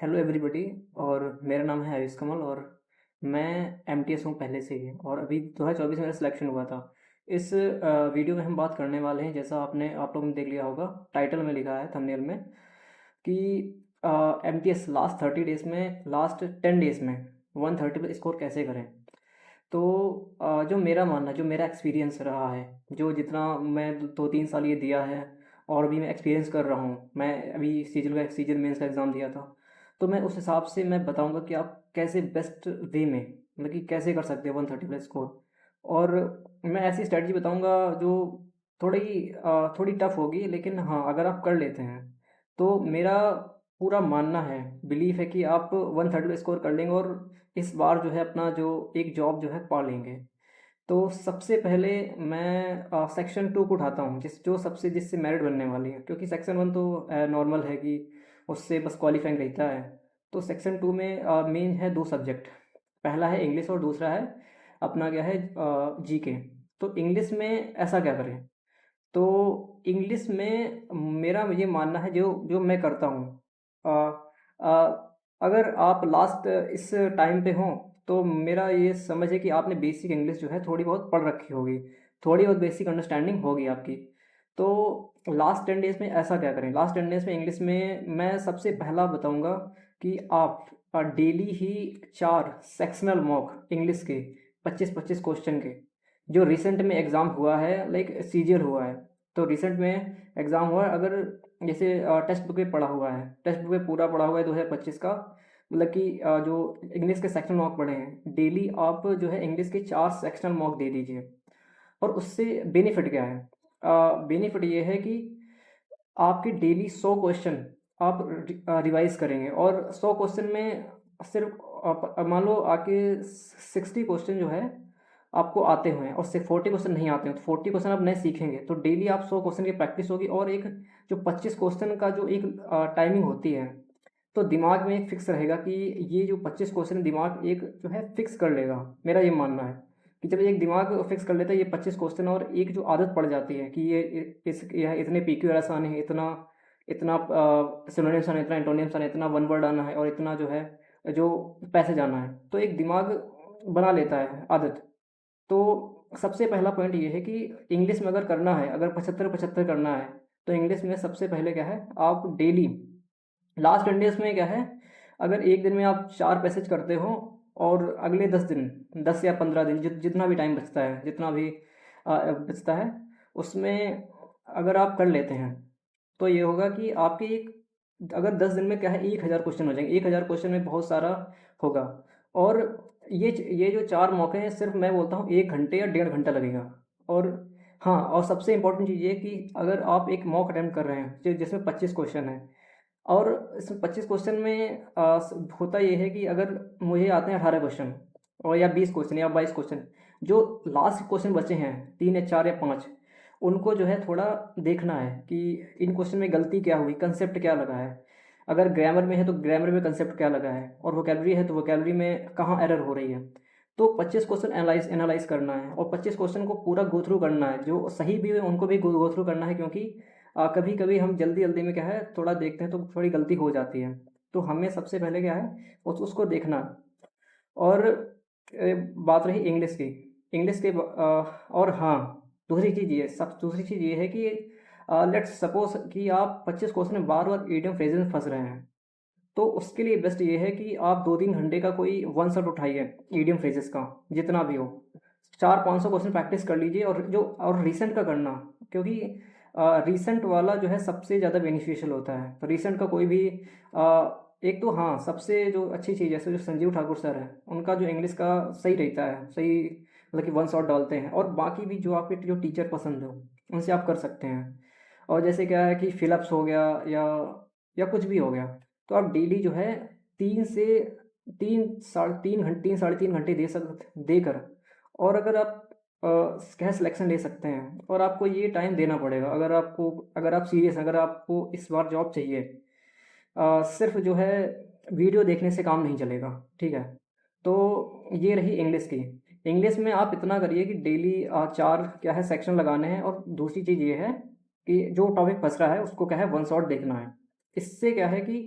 Hello everybody. और मेरा नाम है आयुष कमल और मैं एमटीएस हूँ पहले से ही। और अभी 2024 में मेरा सिलेक्शन हुआ था। इस वीडियो में हम बात करने वाले हैं, जैसा आप लोगों ने देख लिया होगा, टाइटल में लिखा है थंबनेल में कि एमटीएस लास्ट 30 डेज में, लास्ट 10 डेज में 130 पर स्कोर कैसे करें। तो जो मेरा मानना, जो मेरा एक्सपीरियंस रहा है, जो जितना मैं 2-3 साल ये दिया है और अभी मैं एक्सपीरियंस कर रहा हूँ, मैं अभी सीजल मेंस का एग्ज़ाम दिया था, तो मैं उस हिसाब से मैं बताऊँगा कि आप कैसे बेस्ट वे में, मतलब कि कैसे कर सकते हैं 130 प्लस स्कोर। और मैं ऐसी स्ट्रेटजी बताऊँगा जो थोड़ी टफ होगी, लेकिन हाँ, अगर आप कर लेते हैं तो मेरा पूरा मानना है, बिलीफ है कि आप 130 पे स्कोर कर लेंगे और इस बार जो है अपना जो एक जॉब जो है पा लेंगे। तो सबसे पहले मैं सेक्शन 2 को उठाता हूँ, जिससे मेरिट बनने वाली है, क्योंकि सेक्शन 1 तो नॉर्मल है कि उससे बस क्वालिफाइंग रहता है। तो सेक्शन 2 में मेन है 2 सब्जेक्ट। पहला है इंग्लिश और दूसरा है अपना क्या है, जीके। तो इंग्लिश में ऐसा क्या करें? तो इंग्लिश में मेरा ये मानना है, जो जो मैं करता हूँ, अ, अगर आप लास्ट इस टाइम पे हों तो मेरा ये समझ है कि आपने बेसिक इंग्लिश जो है थोड़ी बहुत पढ़ रखी होगी, थोड़ी बहुत बेसिक अंडरस्टैंडिंग होगी आपकी। तो लास्ट 10 डेज में ऐसा क्या करें? लास्ट 10 डेज में इंग्लिश में मैं सबसे पहला बताऊंगा कि आप डेली ही 4 सेक्शनल मॉक इंग्लिश के 25-25 क्वेश्चन के, जो रिसेंट में एग्ज़ाम हुआ है, लाइक सीजीएल हुआ है, तो रिसेंट में एग्ज़ाम हुआ है, अगर जैसे टेक्स्ट बुक पे पढ़ा हुआ है, टेक्स्ट बुक पे पूरा पढ़ा हुआ है 2025 का, मतलब कि जो इंग्लिश के सेक्शनल मॉक पढ़े हैं, डेली आप जो है इंग्लिश के 4 सेक्शनल मॉक दे दीजिए। और उससे बेनिफिट क्या है? बेनिफिट ये है कि आपके डेली 100 क्वेश्चन आप रिवाइज करेंगे, और 100 क्वेश्चन में सिर्फ मान लो आके 60 क्वेश्चन जो है आपको आते हुए हैं और सिर्फ 40 क्वेश्चन नहीं आते हैं, तो 40 क्वेश्चन आप नए सीखेंगे, तो डेली आप 100 क्वेश्चन की प्रैक्टिस होगी। और एक जो 25 क्वेश्चन का जो एक टाइमिंग होती है, तो दिमाग में एक फिक्स रहेगा कि ये जो 25 क्वेश्चन दिमाग एक जो है फिक्स कर लेगा। मेरा ये मानना है कि जब एक दिमाग फिक्स कर लेता है ये 25 क्वेश्चन, और एक जो आदत पड़ जाती है कि यह इतने पीक्यू एरर्स आने हैं, इतना इतना सिनोनिम्स आना है, इतना एंटोनिम्स आना है, इतना वन वर्ड आना है, और इतना जो है जो पैसेज आना है, तो एक दिमाग बना लेता है आदत। तो सबसे पहला पॉइंट ये है कि इंग्लिश में अगर करना है, अगर 75-75 करना है, तो इंग्लिश में सबसे पहले क्या है, आप डेली लास्ट 10 डेज में क्या है, अगर एक दिन में आप 4 पैसेज करते हो और अगले 10 दिन, 10 या 15 दिन, जितना भी टाइम बचता है, जितना भी बचता है, उसमें अगर आप कर लेते हैं, तो ये होगा कि आपकी एक, अगर 10 दिन में क्या है 1000 क्वेश्चन हो जाएंगे। 1000 क्वेश्चन में बहुत सारा होगा। और ये जो 4 मौके हैं, सिर्फ मैं बोलता हूँ 1 घंटे या 1.5 घंटा लगेगा। और हाँ, और सबसे इम्पोर्टेंट चीज़ ये कि अगर आप एक मॉक अटेम्प्ट कर रहे हैं जिसमें 25 क्वेश्चन है, और इस 25 क्वेश्चन में होता ये है कि अगर मुझे आते हैं 18 क्वेश्चन, और या 20 क्वेश्चन या 22 क्वेश्चन, जो लास्ट क्वेश्चन बचे हैं 3 या 4 या 5, उनको जो है थोड़ा देखना है कि इन क्वेश्चन में गलती क्या हुई, कंसेप्ट क्या लगा है। अगर ग्रामर में है तो ग्रामर में कंसेप्ट क्या लगा है, और वोकेलरी है तो वोकेलरी में कहाँ एरर हो रही है। तो 25 क्वेश्चन एनालाइज करना है, और 25 क्वेश्चन को पूरा गो थ्रू करना है, जो सही भी हुए उनको भी गो थ्रू करना है, क्योंकि कभी कभी हम जल्दी जल्दी में क्या है थोड़ा देखते हैं तो थोड़ी गलती हो जाती है। तो हमें सबसे पहले क्या है उसको देखना है। और बात रही इंग्लिश की, इंग्लिश के और हाँ, दूसरी चीज़ ये है कि लेट्स सपोज कि आप 25 क्वेश्चन में बार बार ईडियम फ्रेजेस में फंस रहे हैं, तो उसके लिए बेस्ट ये है कि आप 2-3 घंटे का कोई वन शॉट उठाइए ईडियम फ्रेजेस का, जितना भी हो। 400-500 क्वेश्चन प्रैक्टिस कर लीजिए, और रिसेंट का करना, क्योंकि रिसेंट वाला जो है सबसे ज़्यादा बेनिफिशियल होता है। तो रिसेंट का कोई भी एक तो हाँ, सबसे जो अच्छी चीज़ है, जैसे जो संजीव ठाकुर सर हैं, उनका जो इंग्लिश का सही रहता है, सही मतलब कि वन शॉट डालते हैं। और बाकी भी जो आपके जो टीचर पसंद हो, उनसे आप कर सकते हैं। और जैसे क्या है कि फिलअप्स हो गया, या कुछ भी हो गया, तो आप डेली जो है 3 से 3 साढ़े 3 घंटे देकर, और अगर आप क्या सिलेक्शन ले सकते हैं। और आपको ये टाइम देना पड़ेगा, अगर आप सीरियस, अगर आपको इस बार जॉब चाहिए, सिर्फ जो है वीडियो देखने से काम नहीं चलेगा, ठीक है। तो ये रही इंग्लिश की। इंग्लिश में आप इतना करिए कि डेली 4 सेक्शन लगाने हैं, और दूसरी चीज़ ये है कि जो टॉपिक फंस रहा है उसको क्या है वन शॉट देखना है। इससे क्या है कि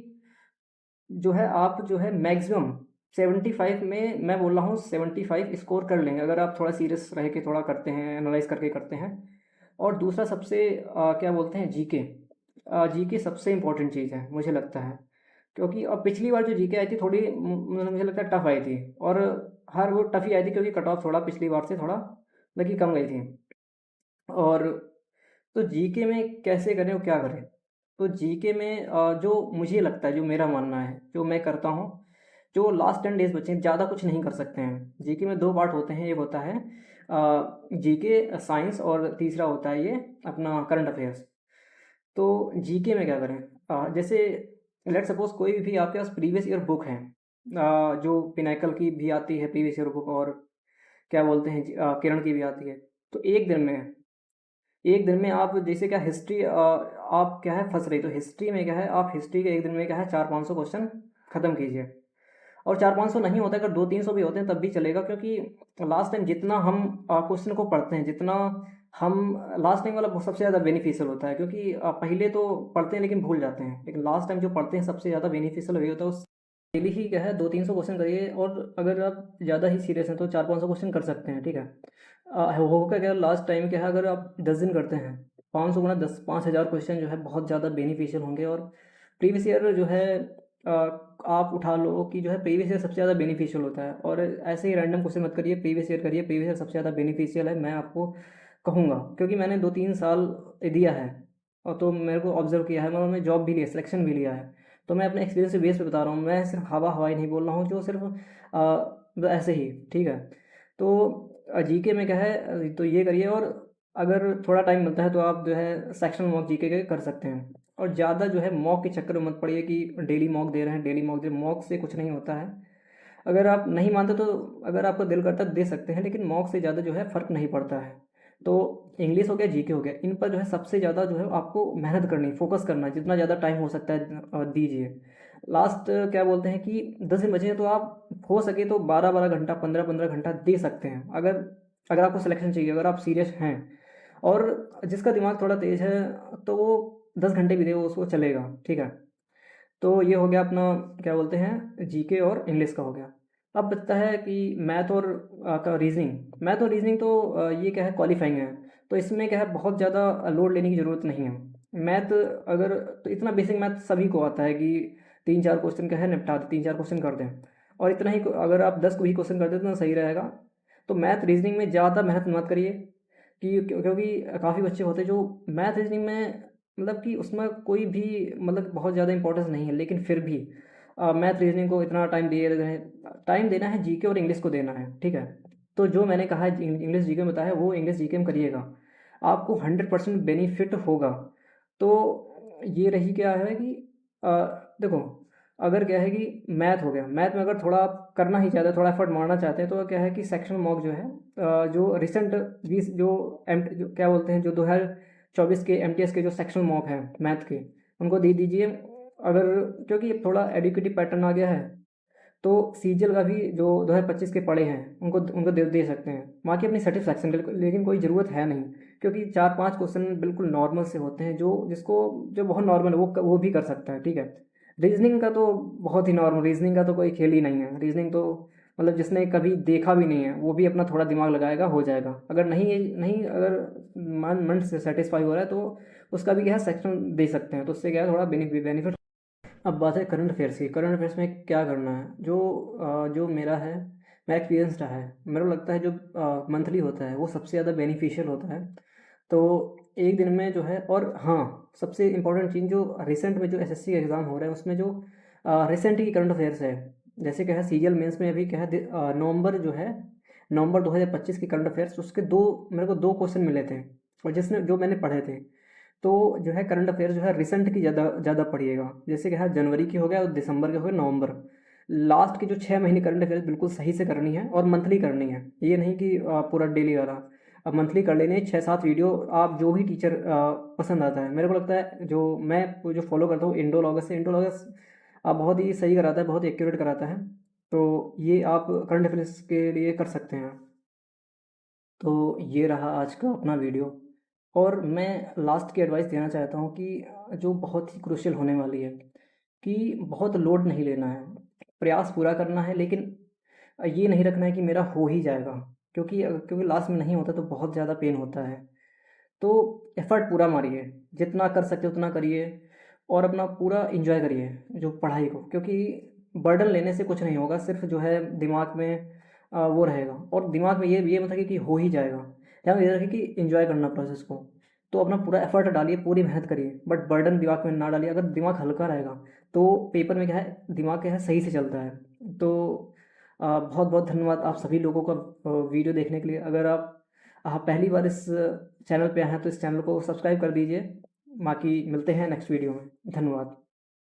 जो है आप जो है मैक्सिमम 75 में, मैं बोल रहा हूँ 75 स्कोर कर लेंगे अगर आप थोड़ा सीरियस रह के थोड़ा करते हैं, एनालाइज करके करते हैं। और दूसरा सबसे क्या बोलते हैं, जीके। जीके सबसे इम्पोर्टेंट चीज़ है मुझे लगता है, क्योंकि अब पिछली बार जो जीके आई थी थोड़ी मुझे लगता है टफ आई थी, और हर वो टफ ही आई थी क्योंकि कट ऑफ थोड़ा पिछली बार से थोड़ा लगी कम गई थी। और तो जीके में कैसे करें और क्या करें? तो जीके में जो मुझे लगता है, जो मेरा मानना है, जो मैं करता हूँ, जो लास्ट 10 डेज़ बचे हैं, ज़्यादा कुछ नहीं कर सकते हैं। जीके में 2 पार्ट होते हैं, एक होता है जीके साइंस, और तीसरा होता है ये अपना करंट अफेयर्स। तो जीके में क्या करें? जैसे लेट सपोज़ कोई भी आपके पास प्रीवियस ईयर बुक है, जो पिनाकल की भी आती है प्रीवियस ईयर बुक, और क्या बोलते हैं किरण की भी आती है। तो एक दिन में आप जैसे क्या हिस्ट्री आप क्या है फंस रही, तो हिस्ट्री में क्या है, आप हिस्ट्री के एक दिन में क्या है 400-500 क्वेश्चन ख़त्म कीजिए। और 400-500 नहीं होता, अगर 200-300 भी होते हैं तब भी चलेगा, क्योंकि लास्ट टाइम जितना हम क्वेश्चन को पढ़ते हैं, जितना हम लास्ट टाइम वाला सबसे ज़्यादा बेनिफिशियल होता है, क्योंकि पहले तो पढ़ते हैं लेकिन भूल जाते हैं, लेकिन लास्ट टाइम जो पढ़ते हैं सबसे ज़्यादा बेनिफिशियल वही होता है। डेली ही क्या है 200-300 क्वेश्चन करिए, और अगर आप ज़्यादा ही सीरियस हैं तो 400-500 क्वेश्चन कर सकते हैं, ठीक है। होगा क्या, लास्ट टाइम क्या है, अगर आप 10 दिन करते हैं, 500 गुना 10, 5000 क्वेश्चन जो है बहुत ज़्यादा बेनिफिशियल होंगे। और प्रीवियस ईयर जो है अ, आप उठा लो कि जो है प्रीवियस ईयर सबसे ज़्यादा बेनिफिशियल होता है, और ऐसे ही रैंडम क्वेश्चन मत करिए, प्रीवियस ईयर करिए, प्रीवियस ईयर सबसे ज़्यादा बेनिफिशियल है, मैं आपको कहूँगा, क्योंकि मैंने 2-3 साल दिया है, और तो मेरे को ऑब्जर्व किया है, मैंने जॉब भी लिया, सिलेक्शन भी लिया है। तो मैं अपने एक्सपीरियंस से बेस पे बता रहा हूँ, मैं सिर्फ हवा हवाई नहीं बोल रहा हूँ, जो सिर्फ मतलब ऐसे ही, ठीक है। तो जीके में क्या है, तो ये करिए, और अगर थोड़ा टाइम मिलता है तो आप जो है सेक्शन मॉक जीके के कर सकते हैं। और ज़्यादा जो है मॉक के चक्कर में मत पड़िए कि डेली मॉक दे रहे हैं, डेली मॉक दे, मॉक से कुछ नहीं होता है। अगर आप नहीं मानते तो अगर आपका दिल करता है दे सकते हैं, लेकिन मॉक से ज़्यादा जो है फ़र्क नहीं पड़ता है। तो इंग्लिश हो गया, जीके हो गया, इन पर जो है सबसे ज़्यादा जो है आपको मेहनत करनी, फोकस करना है, जितना ज़्यादा टाइम हो सकता है दीजिए। लास्ट क्या बोलते हैं कि 10 दिन बचे हैं, तो आप हो सके तो 12-12 घंटा, 15-15 घंटा दे सकते हैं, अगर अगर आपको सिलेक्शन चाहिए, अगर आप सीरियस हैं। और जिसका दिमाग थोड़ा तेज़ है तो वो 10 घंटे भी दे, वो उसको चलेगा, ठीक है। तो ये हो गया अपना क्या बोलते हैं जीके और इंग्लिश का हो गया। अब बचता है कि मैथ और का रीजनिंग। मैथ और रीजनिंग तो ये क्या है क्वालिफाइंग है, तो इसमें क्या है बहुत ज़्यादा लोड लेने की ज़रूरत नहीं है। मैथ अगर तो इतना बेसिक मैथ सभी को आता है कि 3-4 क्वेश्चन क्या है निपटा दें, 3-4 क्वेश्चन कर दें, और इतना ही अगर आप 10 भी क्वेश्चन कर देते तो सही रहेगा। तो मैथ रीजनिंग में ज़्यादा मेहनत मत करिए, कि क्योंकि काफ़ी बच्चे होते हैं जो मैथ रीजनिंग में मतलब कि उसमें कोई भी मतलब बहुत ज़्यादा इंपॉर्टेंस नहीं है, लेकिन फिर भी मैथ रीजनिंग को इतना टाइम दिए रहे हैं। टाइम देना है जीके और इंग्लिश को देना है, ठीक है। तो जो मैंने कहा है इंग्लिश जीके में बताया, वो इंग्लिश जीके में करिएगा, आपको 100% बेनिफिट होगा। तो ये रही क्या है कि अ, देखो, अगर क्या है कि मैथ हो गया, मैथ में अगर थोड़ा आप करना ही चाहते हैं, थोड़ा एफर्ट मारना चाहते हैं, तो क्या है कि सेक्शन मॉक जो है जो रिसेंट 20 जो जो क्या बोलते हैं, जो 2024 के एमटीएस के जो सेक्शन मॉक हैं मैथ के, उनको दे दीजिए। अगर क्योंकि अब थोड़ा एडुकेटिव पैटर्न आ गया है, तो सीजीएल का भी जो 2025 के पढ़े हैं उनको उनको दे सकते हैं, बाकी अपनी सेटिस्फैक्शन के लिए, लेकिन कोई ज़रूरत है नहीं, क्योंकि 4-5 क्वेश्चन बिल्कुल नॉर्मल से होते हैं, जो जिसको जो बहुत नॉर्मल है वो भी कर सकता है, ठीक है। रीजनिंग का तो बहुत ही नॉर्मल, रीजनिंग का तो कोई खेल ही नहीं है। रीजनिंग तो मतलब जिसने कभी देखा भी नहीं है वो भी अपना थोड़ा दिमाग लगाएगा, हो जाएगा। अगर नहीं नहीं अगर मन से सेटिस्फाई हो रहा है तो उसका भी क्या है सेक्शन दे सकते हैं, तो उससे क्या है थोड़ा बेनिफिट। अब बात है करंट अफेयर्स की। करंट अफेयर्स में क्या करना है, जो मेरा है, मेरा एक्सपीरियंस रहा है, मेरे को लगता है जो मंथली होता है वो सबसे ज़्यादा बेनिफिशियल होता है। तो एक दिन में जो है, और हाँ, सबसे इम्पोर्टेंट चीज़ जो रिसेंट में जो एसएससी का एग्ज़ाम हो रहा है उसमें जो रिसेंट की करंट अफेयर्स है, जैसे क्या है सीजीएल मेंस में अभी क्या है नवंबर जो है, नवंबर 2025 की करंट अफेयर्स, उसके दो मेरे को 2 क्वेश्चन मिले थे, और जिसने जो मैंने पढ़े थे। तो जो है करंट अफेयर जो है रिसेंट की ज़्यादा ज़्यादा पढ़िएगा, जैसे कि है जनवरी की हो गया और दिसंबर के हो गए, नवंबर लास्ट के जो 6 महीने करंट अफेयर बिल्कुल सही से करनी है, और मंथली करनी है, ये नहीं कि पूरा डेली वाला। अब मंथली कर लेने 6-7 वीडियो, आप जो भी टीचर पसंद आता है, मेरे को लगता है जो मैं जो फॉलो करता हूँ इंडोलॉगस से, इंडोलॉगस बहुत ही सही कराता है, बहुत एक्यूरेट कराता है। तो ये आप करंट अफेयर्स के लिए कर सकते हैं। तो ये रहा आज का अपना वीडियो, और मैं लास्ट की एडवाइस देना चाहता हूँ कि जो बहुत ही क्रूशियल होने वाली है, कि बहुत लोड नहीं लेना है, प्रयास पूरा करना है, लेकिन ये नहीं रखना है कि मेरा हो ही जाएगा, क्योंकि लास्ट में नहीं होता तो बहुत ज़्यादा पेन होता है। तो एफ़र्ट पूरा मारिए, जितना कर सकते हो उतना करिए और अपना पूरा एन्जॉय करिए जो पढ़ाई को, क्योंकि बर्डन लेने से कुछ नहीं होगा, सिर्फ जो है दिमाग में वो रहेगा, और दिमाग में ये मत रखिए कि हो ही जाएगा, ध्यान में ये रखिए कि एन्जॉय करना प्रोसेस को। तो अपना पूरा एफ़र्ट डालिए, पूरी मेहनत करिए, बट बर्डन दिमाग में ना डालिए। अगर दिमाग हल्का रहेगा तो पेपर में क्या है, दिमाग क्या है, सही से चलता है। तो बहुत बहुत धन्यवाद आप सभी लोगों का वीडियो देखने के लिए। अगर आप पहली बार इस चैनल पे आए हैं तो इस चैनल को सब्सक्राइब कर दीजिए। बाकी मिलते हैं नेक्स्ट वीडियो में। धन्यवाद।